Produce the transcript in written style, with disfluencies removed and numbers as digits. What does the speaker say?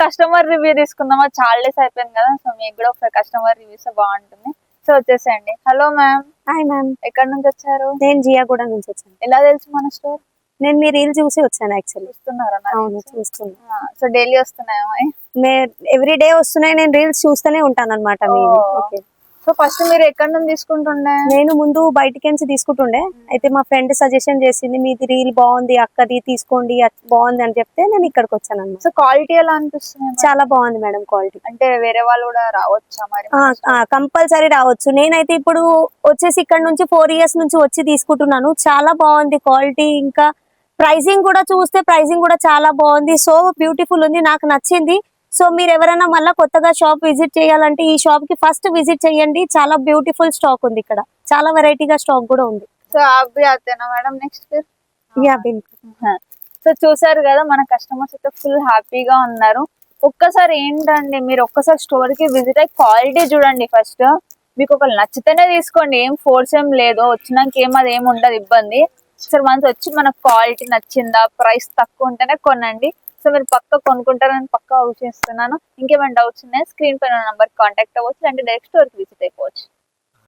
Customer review తీసుకుందామా, చాలా days అయిపోయింది కదా. సో మీకు కూడా ఒకసారి కస్టమర్ రివ్యూస్ బాగుంటుంది. సో వచ్చేసేయండి. Hello ma'am. Hi ma'am. ఎక్కడ నుంచి వచ్చారు? నేను జియాగూడ నుంచి వచ్చాను. ఎలా తెలుసు మన స్టోర్? నేను మీ రీల్ చూసి వచ్చాను యాక్చువల్లీ. చూస్తున్నారా? అవును, చూస్తున్నా. సో డైలీ వస్తున్నాయా? ఎవ్రీ డే వస్తున్నాయి. నేను రీల్స్ చూస్తూనే ఉంటాను అనమాట. ఓకే. సో ఫస్ట్ మీరు ఎక్కడ నుంచి తీసుకుంటుండే? నేను ముందు బయటికి నుంచి తీసుకుంటుండే. అయితే మా ఫ్రెండ్ సజెషన్ చేసింది, మీది రీల్ బాగుంది అక్కది, తీసుకోండి బాగుంది అని చెప్తే నేను ఇక్కడికి వచ్చాను అన్నమాట. సో క్వాలిటీ ఎలా అనిపిస్తుంది? చాలా బాగుంది మేడం క్వాలిటీ. అంటే వేరే వాళ్ళు కూడా రావచ్చా మరి? కంపల్సరీ రావచ్చు. నేనైతే ఇప్పుడు వచ్చేసి ఇక్కడ నుంచి 4 years నుంచి వచ్చి తీసుకుంటున్నాను. చాలా బాగుంది క్వాలిటీ. ఇంకా ప్రైసింగ్ కూడా చూస్తే ప్రైసింగ్ కూడా చాలా బాగుంది. సో బ్యూటిఫుల్ ఉంది, నాకు నచ్చింది. సో మీరు ఎవరైనా మళ్ళీ కొత్తగా షాప్ విజిట్ చేయాలంటే ఈ షాప్ కి ఫస్ట్ విజిట్ చేయండి. చాలా బ్యూటిఫుల్ స్టాక్ ఉంది ఇక్కడ, చాలా వెరైటీగా స్టాక్ కూడా ఉంది. సో అవి అదేనా మేడం? నెక్స్ట్ యా బిల్కుల్. సో చూసారు కదా, మన కస్టమర్స్ అయితే ఫుల్ హ్యాపీగా ఉన్నారు. ఒక్కసారి ఏంటండి, మీరు ఒక్కసారి స్టోర్ కి విజిట్ అయ్యి క్వాలిటీ చూడండి ఫస్ట్. మీకు ఒకళ్ళు నచ్చితేనే తీసుకోండి, ఏం ఫోర్స్ ఏం లేదు. వచ్చినాక అది ఏమి ఉండదు ఇబ్బంది. సరే మనకి వచ్చి మనకు క్వాలిటీ నచ్చిందా, ప్రైస్ తక్కువ ఉంటేనే కొనండి. సో మీరు పక్క కొనుక్కుంటారని పక్కా ఊహిస్తున్నాను. ఇంకేమైనా డౌట్స్ ఉన్నాయా? స్క్రీన్ పైన నంబర్ కాంటాక్ట్ అవ్వచ్చు, అంటే డైరెక్ట్ స్టోర్ కి విజిట్ అయిపోవచ్చు.